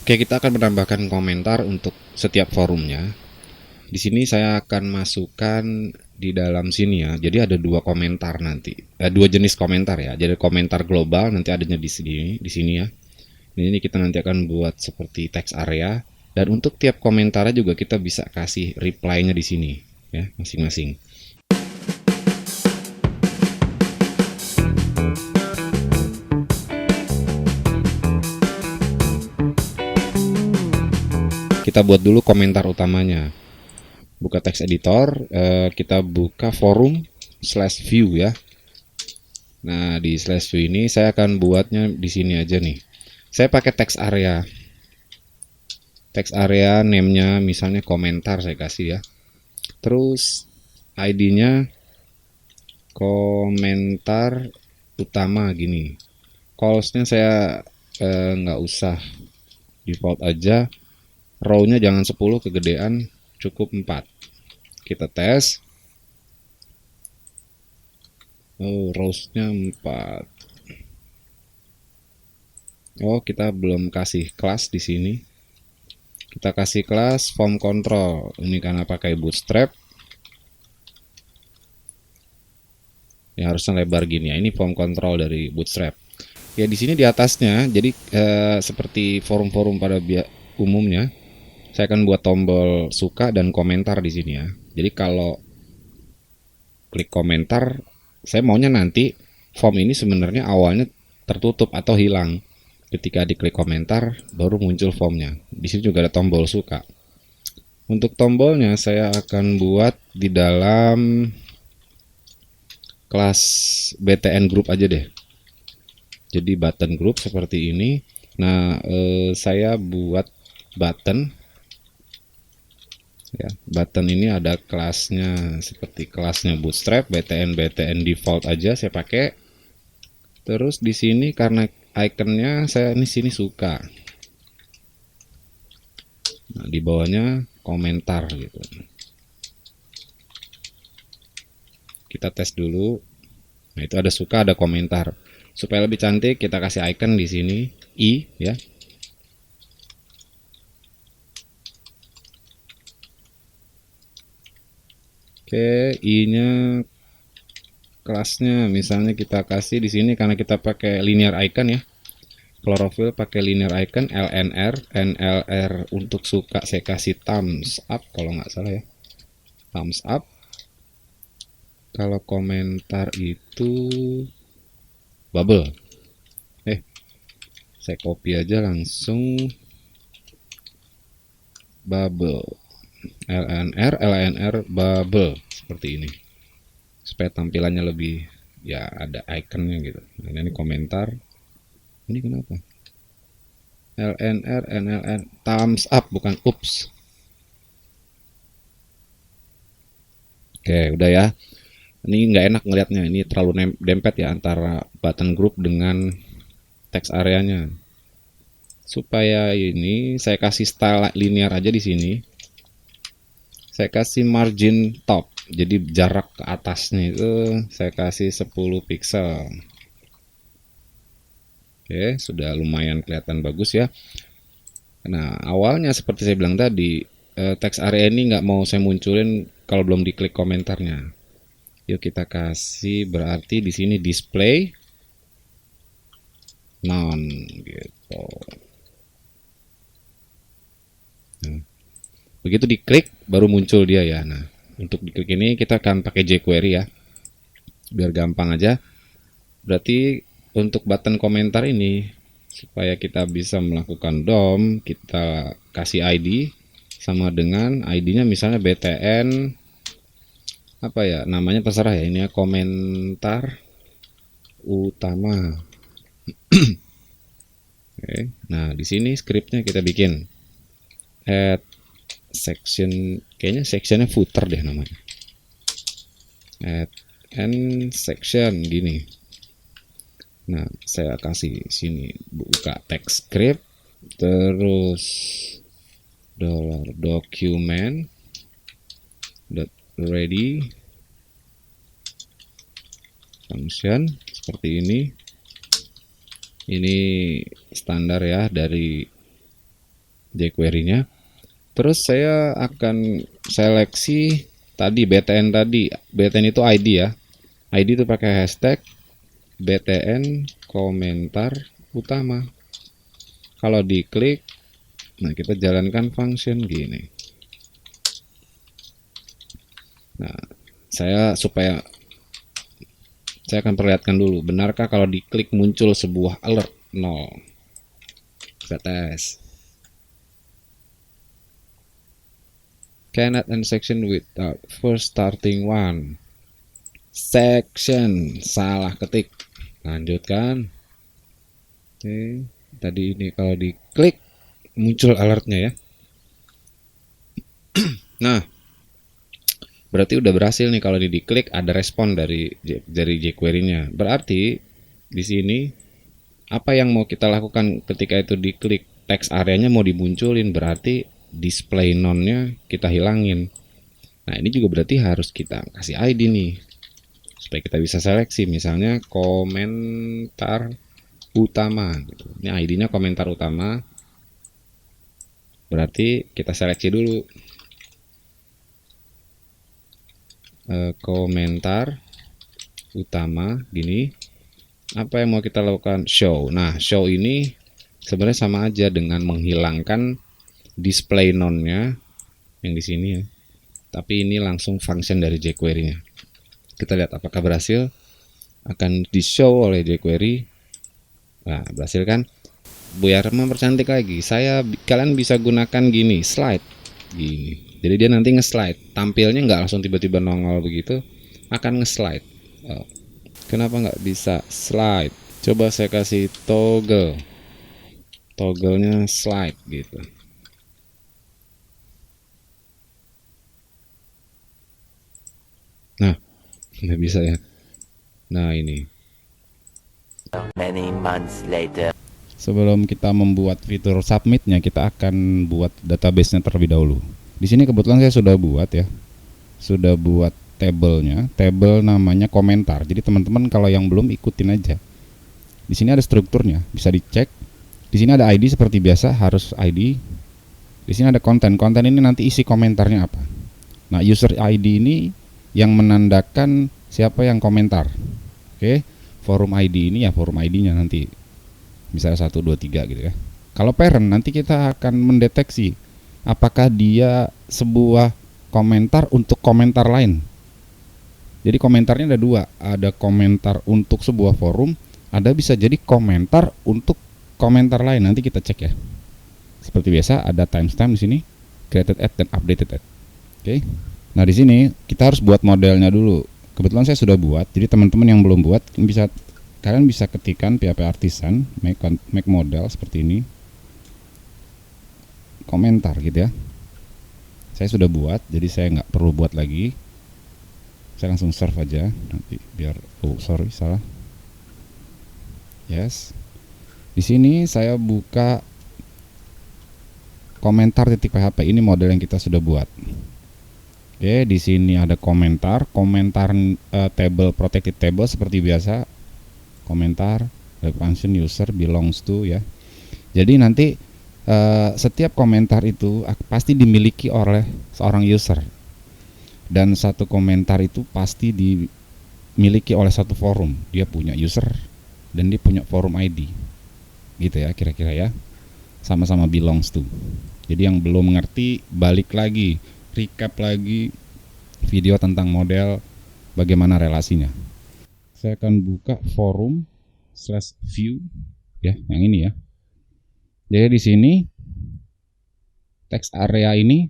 Oke, kita akan menambahkan komentar untuk setiap forumnya. Di sini saya akan masukkan di dalam sini ya. Jadi ada dua komentar nanti. Dua jenis komentar ya. Jadi komentar global nanti adanya di sini ya. Ini kita nanti akan buat seperti text area, dan untuk tiap komentarnya juga kita bisa kasih reply-nya di sini ya, masing-masing. Kita buat dulu komentar utamanya. Buka text editor, kita buka forum/view ya. Nah, di slash view ini saya akan buatnya di sini aja nih. Saya pakai text area. Text area name-nya misalnya komentar saya kasih ya. Terus ID-nya komentar utama gini. Calls-nya saya nggak usah, default aja. Row-nya jangan 10 kegedean, cukup 4. Kita tes. Oh, rows-nya 4. Oh, kita belum kasih kelas di sini. Kita kasih kelas form control. Ini karena pakai bootstrap. Ya harusnya lebar gini ya. Ini form control dari bootstrap. Ya di sini di atasnya, jadi seperti forum-forum pada umumnya, saya akan buat tombol suka dan komentar di sini ya. Jadi kalau klik komentar, saya maunya nanti form ini sebenarnya awalnya tertutup atau hilang. Ketika diklik komentar, baru muncul formnya. Di sini juga ada tombol suka. Untuk tombolnya saya akan buat di dalam kelas BTN group aja deh. Jadi button group seperti ini. Nah, saya buat button ya. Button ini ada kelasnya seperti kelasnya bootstrap, BTN default aja saya pakai. Terus di sini karena ikonnya saya ini sini suka. Nah, di bawahnya komentar gitu. Kita tes dulu. Nah, itu ada suka, ada komentar. Supaya lebih cantik, kita kasih icon di sini i ya. Oke, i-nya kelasnya misalnya kita kasih di sini karena kita pakai linear icon ya. Chlorophyll pakai linear icon NLR untuk suka saya kasih thumbs up kalau nggak salah ya. Thumbs up. Kalau komentar itu bubble. Saya copy aja langsung bubble. LNR bubble seperti ini. Supaya tampilannya lebih ya ada ikonnya gitu. Nah, ini komentar. Ini kenapa? NLN thumbs up bukan ups. Oke, udah ya. Ini nggak enak ngelihatnya. Ini terlalu dempet ya antara button group dengan text areanya. Supaya ini saya kasih style linear aja di sini. Saya kasih margin top. Jadi jarak ke atasnya itu saya kasih 10 pixel. Oke, sudah lumayan kelihatan bagus ya. Nah, awalnya seperti saya bilang tadi, text area ini nggak mau saya munculin kalau belum diklik komentarnya. Yuk kita kasih berarti di sini display none gitu. Nah, begitu diklik baru muncul dia ya. Nah, untuk diklik ini kita akan pakai jQuery ya, biar gampang aja. Berarti untuk button komentar ini supaya kita bisa melakukan DOM, kita kasih ID sama dengan ID-nya misalnya BTN apa ya namanya, terserah ya, ini ya komentar utama. Oke, nah di sini scriptnya kita bikin add section, kayaknya sectionnya footer deh namanya, add and section gini. Nah, saya kasih sini buka text script, terus $document ready function seperti ini. Ini standar ya dari jQuery-nya. Terus saya akan seleksi tadi BTN tadi. BTN itu ID ya. ID itu pakai hashtag BTN komentar utama. Kalau diklik, nah kita jalankan function gini. Nah, saya akan perlihatkan dulu, benarkah kalau diklik muncul sebuah alert 0. Kita tes. Cannot end section without first starting one. Section, salah ketik. Lanjutkan. Oke, tadi ini kalau diklik muncul alertnya ya. Nah, berarti udah berhasil nih kalau diklik ada respon dari jQuery-nya. Berarti di sini apa yang mau kita lakukan ketika itu diklik, text areanya mau dimunculin, berarti display none-nya kita hilangin. Nah, ini juga berarti harus kita kasih ID nih supaya kita bisa seleksi, misalnya komentar utama gitu. Ini ID-nya komentar utama, berarti kita seleksi dulu komentar utama gini. Apa yang mau kita lakukan? Show. Nah, show ini sebenarnya sama aja dengan menghilangkan display none-nya yang di sini ya. Tapi ini langsung function dari jQuery-nya. Kita lihat apakah berhasil. Akan di show oleh jQuery. Nah, berhasil kan? Biar mempercantik lagi, kalian bisa gunakan gini, slide gini. Jadi dia nanti nge-slide, tampilnya nggak langsung tiba-tiba nongol begitu, akan nge-slide. Oh, kenapa nggak bisa slide? Coba saya kasih toggle-nya slide gitu. Nah, nggak bisa ya. Nah, ini Many months later. Sebelum kita membuat fitur submitnya, kita akan buat database-nya terlebih dahulu. Di sini kebetulan saya sudah buat ya, sudah buat tabelnya, tabel namanya komentar. Jadi teman-teman kalau yang belum ikutin aja. Di sini ada strukturnya, bisa dicek. Di sini ada ID seperti biasa, harus ID. Di sini ada konten. Konten ini nanti isi komentarnya apa. Nah, user ID ini yang menandakan siapa yang komentar. Oke, forum ID ini ya forum ID-nya nanti. Misalnya 1, 2, 3 gitu ya. Kalau parent nanti kita akan mendeteksi apakah dia sebuah komentar untuk komentar lain. Jadi komentarnya ada dua, ada komentar untuk sebuah forum, ada bisa jadi komentar untuk komentar lain. Nanti kita cek ya. Seperti biasa ada timestamp di sini, created at dan updated at. Oke. Nah, di sini kita harus buat modelnya dulu. Kebetulan saya sudah buat, jadi teman-teman yang belum buat kalian bisa ketikkan PHP Artisan make model seperti ini, komentar gitu ya. Saya sudah buat, jadi saya nggak perlu buat lagi. Saya langsung serve aja nanti biar salah. Yes. Di sini saya buka komentar .php, ini model yang kita sudah buat. Oke, di sini ada komentar table protected table seperti biasa. Komentar function user belongs to ya. Jadi nanti setiap komentar itu pasti dimiliki oleh seorang user, dan satu komentar itu pasti dimiliki oleh satu forum. Dia punya user dan dia punya forum ID gitu ya, kira-kira ya, sama-sama belongs to. Jadi yang belum mengerti, balik lagi, recap lagi video tentang model bagaimana relasinya. Saya akan buka forum/view ya, yang ini ya. Jadi di sini text area ini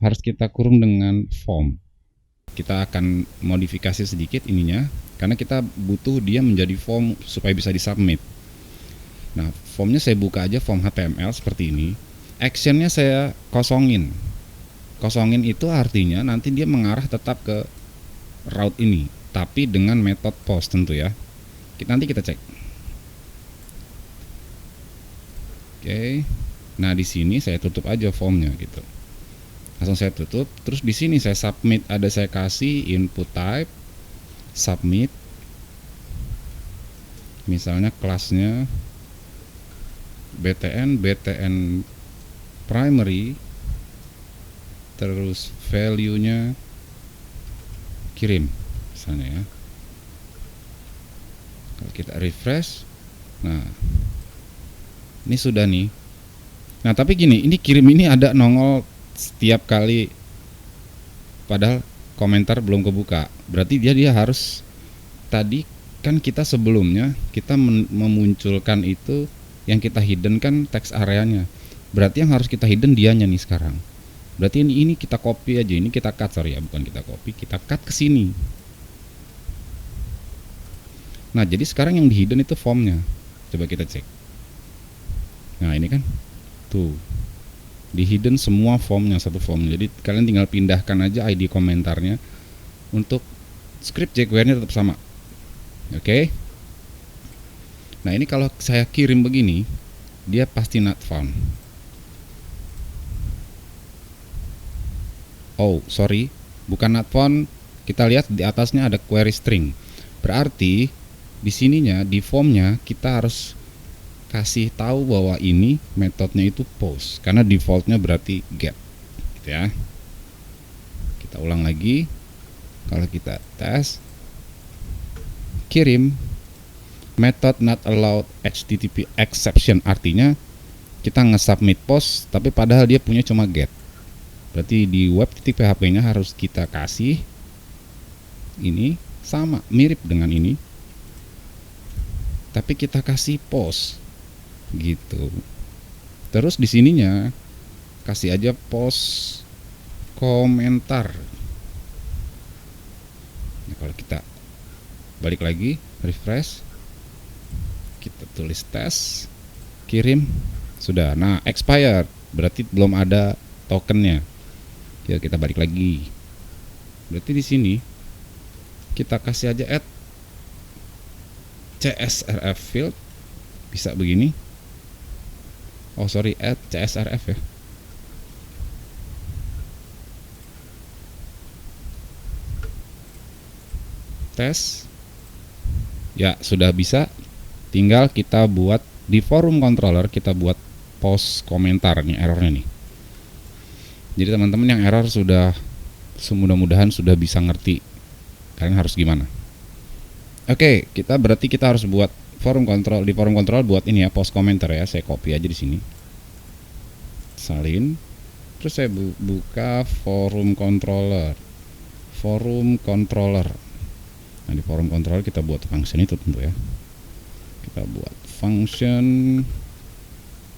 harus kita kurung dengan form. Kita akan modifikasi sedikit ininya karena kita butuh dia menjadi form supaya bisa disubmit. Nah, formnya saya buka aja, form HTML seperti ini. Actionnya saya kosongin. Kosongin itu artinya nanti dia mengarah tetap ke route ini, tapi dengan metode post tentu ya. Nanti kita cek. Oke. Nah, di sini saya tutup aja formnya gitu. Langsung saya tutup. Terus di sini saya submit, ada saya kasih input type submit. Misalnya kelasnya BTN primary, terus value-nya kirim misalnya ya. Kalau kita refresh, nah ini sudah nih. Nah tapi gini, ini kirim ini ada nongol setiap kali, padahal komentar belum kebuka. Berarti dia harus, tadi kan kita sebelumnya kita memunculkan itu, yang kita hidden kan text areanya. Berarti yang harus kita hidden dianya nih sekarang. Berarti ini kita copy aja, ini kita cut, sorry ya, bukan kita copy, kita cut ke sini. Nah jadi sekarang yang di hidden itu formnya. Coba kita cek. Nah ini kan tuh di hidden semua formnya, satu form. Jadi kalian tinggal pindahkan aja ID komentarnya. Untuk script jQuery-nya tetap sama. Oke. Nah ini kalau saya kirim begini, dia pasti not found. Oh sorry, bukan not found. Kita lihat di atasnya ada query string. Berarti di sininya, di formnya kita harus kasih tahu bahwa ini metodenya itu post, karena defaultnya berarti get, gitu ya. Kita ulang lagi. Kalau kita tes kirim method not allowed HTTP exception, artinya kita nge-submit post tapi padahal dia punya cuma get. Berarti di web.php nya harus kita kasih ini sama, mirip dengan ini, tapi kita kasih post gitu. Terus di sininya kasih aja post komentar. Nah, kalau kita balik lagi, refresh, kita tulis tes, kirim, sudah. Nah expired, berarti belum ada tokennya. Ya kita balik lagi. Berarti di sini kita kasih aja add CSRF field, bisa begini. Oh sorry, add CSRF ya. Tes. Ya sudah bisa. Tinggal kita buat di forum controller, kita buat post komentar nih, errornya nih. Jadi teman-teman yang error sudah, mudah-mudahan sudah bisa ngerti kalian harus gimana. Oke, berarti kita harus buat forum control, di forum control buat ini ya, post komentar ya. Saya copy aja di sini, salin, terus saya buka forum controller. Nah di forum controller kita buat function itu tentu ya. Kita buat function.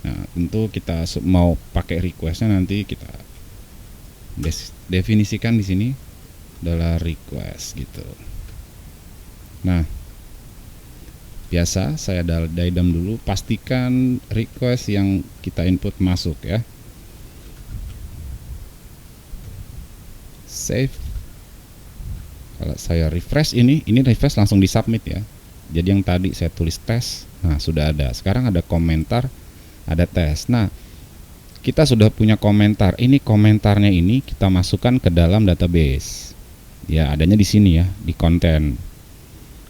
Nah tentu kita mau pakai requestnya, nanti kita definisikan di sini $request gitu. Nah biasa saya daidam dulu, pastikan request yang kita input masuk ya. Save. Kalau saya refresh ini refresh langsung di submit ya. Jadi yang tadi saya tulis tes, nah sudah ada. Sekarang ada komentar, ada tes. Nah kita sudah punya komentar. Ini komentarnya ini kita masukkan ke dalam database. Ya adanya di sini ya, di konten.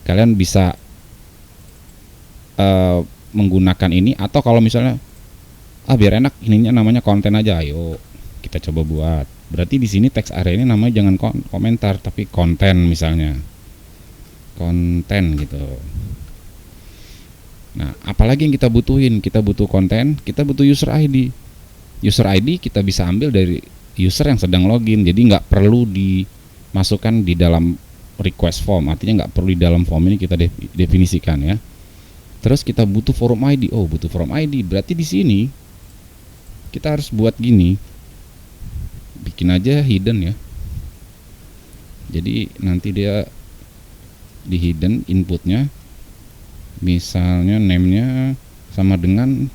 Kalian bisa menggunakan ini, atau kalau misalnya biar enak ininya namanya konten aja, ayo kita coba buat. Berarti di sini text area ini namanya jangan komentar tapi konten, misalnya konten gitu. Nah apalagi yang kita butuhin, kita butuh konten, kita butuh user ID. User ID kita bisa ambil dari user yang sedang login, jadi nggak perlu dimasukkan di dalam request form, artinya nggak perlu di dalam form ini kita definisikan ya. Terus kita butuh forum ID. Oh butuh forum ID, berarti di sini kita harus buat gini, bikin aja hidden ya. Jadi nanti dia di hidden inputnya, misalnya name-nya sama dengan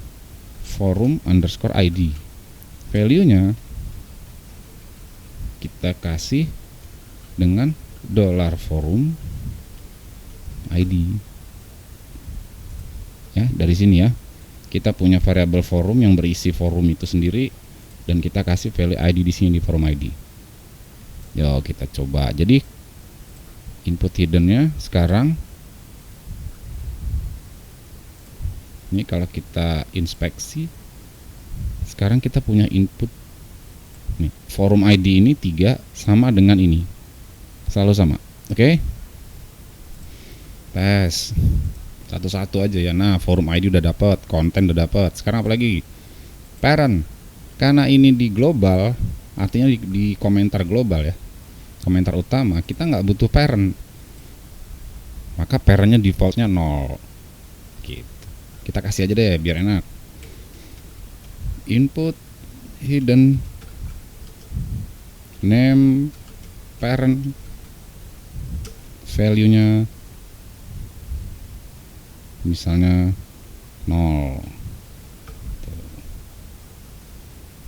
forum_ID. Value-nya kita kasih dengan $forum ID. Ya, dari sini ya. Kita punya variabel forum yang berisi forum itu sendiri, dan kita kasih value ID di sini di forum ID. Yo, kita coba. Jadi input hidden-nya sekarang ini kalau kita inspeksi Sekarang kita punya input nih, forum ID ini 3 sama dengan ini, selalu sama. Oke, tes satu-satu aja ya. Nah, forum ID udah dapat, konten udah dapat. Sekarang apa lagi? Parent. Karena ini di global, artinya di komentar global ya, komentar utama, kita nggak butuh parent, maka parentnya defaultnya 0 gitu. Kita kasih aja deh biar enak. Input hidden name parent, value nya misalnya 0.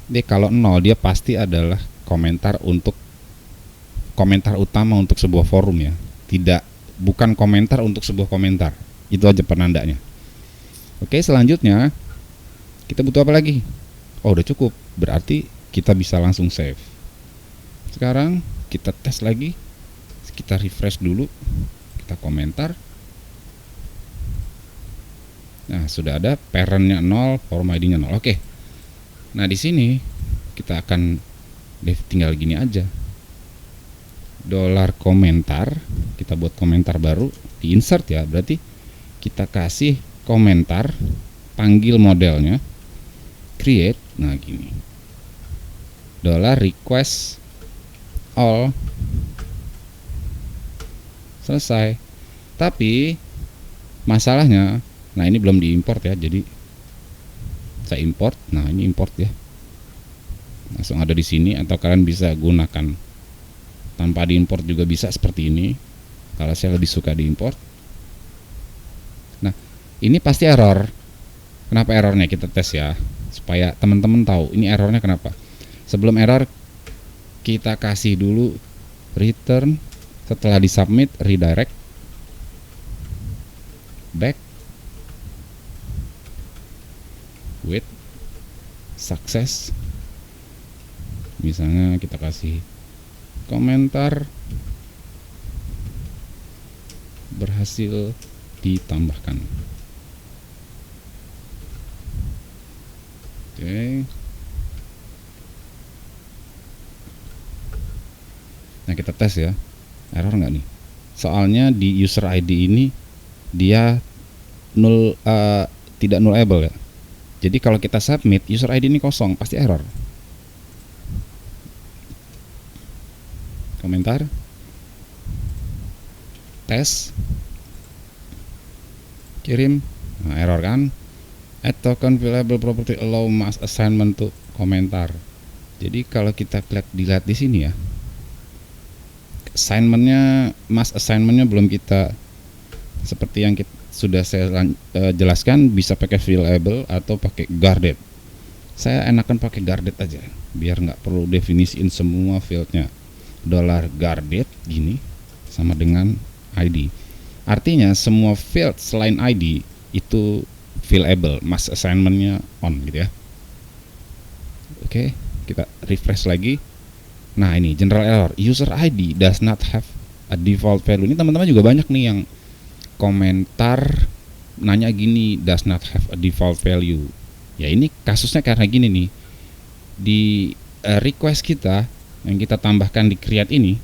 Jadi kalau 0 dia pasti adalah komentar utama untuk sebuah forum ya, bukan komentar untuk sebuah komentar. Itu aja penandanya. Oke, selanjutnya kita butuh apa lagi? Oh, udah cukup, berarti kita bisa langsung save. Sekarang kita tes lagi, kita refresh dulu, kita komentar. Nah, sudah ada parentnya 0, forum ID-nya 0. Oke. Nah, di sini kita akan tinggal gini aja. $komentar, kita buat komentar baru, di insert ya, berarti kita kasih komentar, panggil modelnya, create, nah gini, $request all, selesai. Tapi masalahnya, nah ini belum diimport ya, jadi saya import. Nah, ini import ya, langsung ada di sini, atau kalian bisa gunakan tanpa diimport juga bisa seperti ini. Kalau saya lebih suka diimport. Nah, ini pasti error. Kenapa errornya? Kita tes ya, supaya teman-teman tahu ini errornya kenapa. Sebelum error, kita kasih dulu return, setelah disubmit redirect back with success. Misalnya kita kasih komentar berhasil ditambahkan. Oke. Nah, kita tes ya, error nggak nih? Soalnya di user ID ini dia tidak nullable ya. Jadi kalau kita submit user ID ini kosong, pasti error. Komentar, tes, kirim, nah error kan? Add token available property allow mass assignment to komentar. Jadi kalau kita dilihat di sini ya, mass assignmentnya belum kita, seperti yang sudah saya jelaskan, bisa pakai available atau pakai guarded. Saya enakan pakai guarded aja, biar nggak perlu definisiin semua fieldnya. $guarded gini sama dengan ID. Artinya semua field selain ID itu fillable, mass assignmentnya on gitu ya. Oke, kita refresh lagi. Nah, ini general error, user ID does not have a default value. Ini teman-teman juga banyak nih yang komentar nanya gini, does not have a default value. Ya, ini kasusnya karena gini nih, di request kita yang kita tambahkan di create ini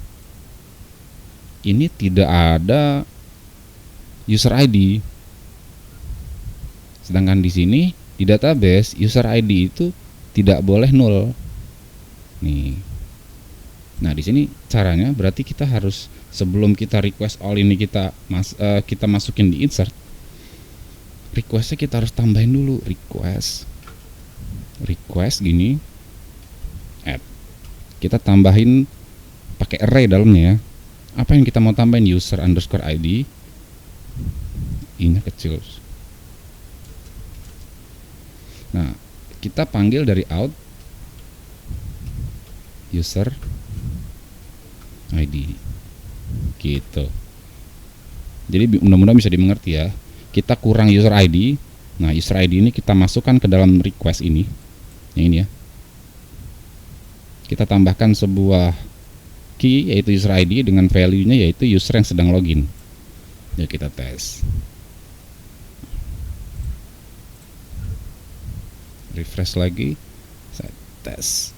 tidak ada user ID. Sedangkan di sini di database user ID itu tidak boleh null. Nih. Nah, di sini caranya berarti kita harus, sebelum kita request all ini kita masukin di insert, requestnya kita harus tambahin dulu request gini, add. Kita tambahin pakai array dalamnya ya. Apa yang kita mau tambahin? User underscore ID, i-nya kecil. Nah, kita panggil dari out user ID gitu. Jadi mudah-mudahan bisa dimengerti ya. Kita kurang user ID. Nah, user ID ini kita masukkan ke dalam request ini, yang ini ya. Kita tambahkan sebuah key yaitu user ID dengan value-nya yaitu user yang sedang login. Ya, kita tes. Refresh lagi. tes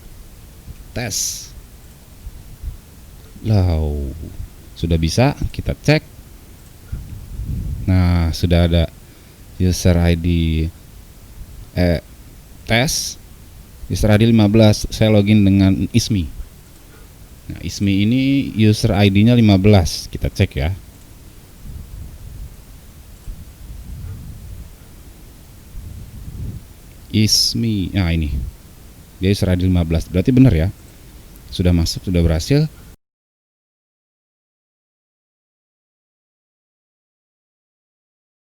tes. Lau, sudah bisa, kita cek. Nah, sudah ada user ID tes user ID 15. Saya login dengan ISMI. Nah, ISMI ini user ID-nya 15. Kita cek ya. ISMI. Nah, ini. Dia user ID 15. Berarti benar ya. Sudah masuk, sudah berhasil.